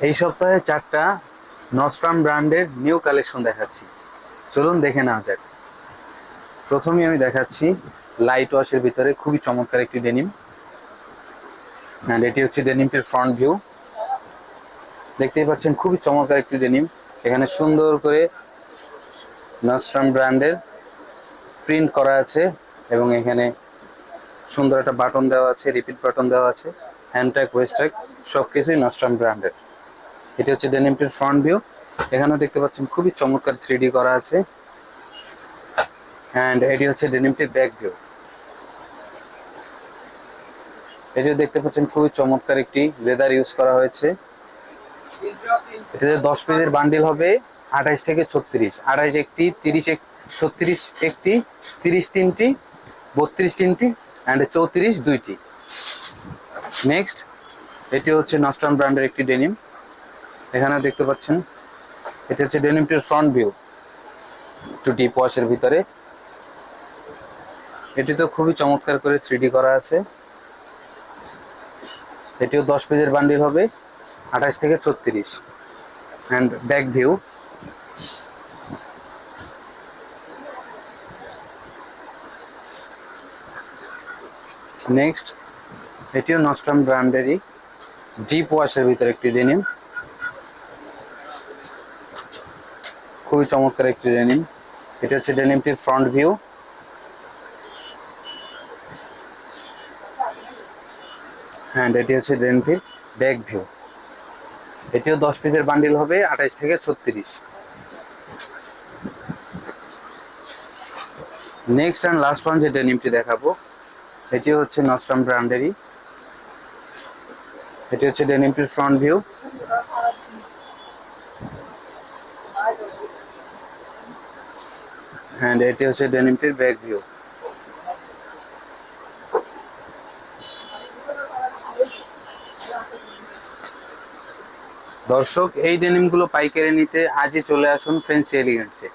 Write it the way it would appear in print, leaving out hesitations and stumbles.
এই সপ্তাহে 4টা নস্ট্রাম ব্র্যান্ডের নিউ কালেকশন দেখাচ্ছি। চলুন দেখে নেওয়া যাক। প্রথমেই আমি দেখাচ্ছি লাইট ওয়াশের ভিতরে খুবই চমৎকার একটি ডেনিম, অ্যান্ড এটি হচ্ছে ডেনিমটির ফ্রন্ট ভিউ। দেখতেই পাচ্ছেন খুবই চমৎকার একটি ডেনিম। এখানে সুন্দর করে নস্ট্রাম ব্র্যান্ডের প্রিন্ট করা আছে এবং এখানে সুন্দর একটা বাটন দেওয়া আছে, রিপিট বাটন দেওয়া আছে, হ্যান্ড ট্যাগ, ওয়েস্ট ট্যাগ সব কিছুই নস্ট্রাম ব্র্যান্ডের। এটি হচ্ছে ডেনিমটির ফ্রন্ট ভিউ। এখানেও দেখতে পাচ্ছেন খুবই চমৎকার 3D করা আছে, অ্যান্ড এটি হচ্ছে ডেনিমটির ব্যাক ভিউ। এটিও দেখতে পাচ্ছেন খুবই চমৎকার একটি লেদার ইউজ করা হয়েছে। এটাতে 10 পিসের বান্ডিল হবে, 28 থেকে 36, 28 একটি, 30 36 একটি, 30 তিনটি, 32 তিনটি, অ্যান্ড 34 দুইটি। নেক্সট, এটি হচ্ছে নস্ট্রাম ব্র্যান্ডের একটি ডেনিম। এখানে দেখতে পাচ্ছেন এটি হচ্ছে ডেনিমটির ফ্রন্ট ভিউ, একটু ডিপ ওয়াশের ভিতরে। এটি তো খুবই চমৎকার করে 3D করা আছে। এটিও 10 পেজের বান্ডিল হবে, 28 থেকে 36, অ্যান্ড ব্যাক ভিউ। নেক্সট, এটিও নস্ট্রাম ব্র্যান্ডেরই ডিপ ওয়াশের ভিতরে একটি ডেনিম, খুবই চমৎকার একটি ডেনিম। এটি হচ্ছে ডেনিমটির ফ্রন্ট ভিউ, অ্যান্ড এটি হচ্ছে ডেনিমটির ব্যাক ভিউ। এটিও 10 পিসের বান্ডিল হবে, 28 থেকে 36। নেক্সট অ্যান্ড লাস্ট ওয়ান যে ডেনিমটি দেখাবো, এটি হচ্ছে নস্ট্রাম ব্র্যান্ডেরই। এটি হচ্ছে ডেনিমটির ফ্রন্ট ভিউ, অ্যান্ড এটি হচ্ছে ডেনিমটির ব্যাক ভিউ। দর্শক, এই ডেনিমগুলো পাইকারি নিতে আজই চলে আসুন ফ্যান্সি এলিগেন্টসে।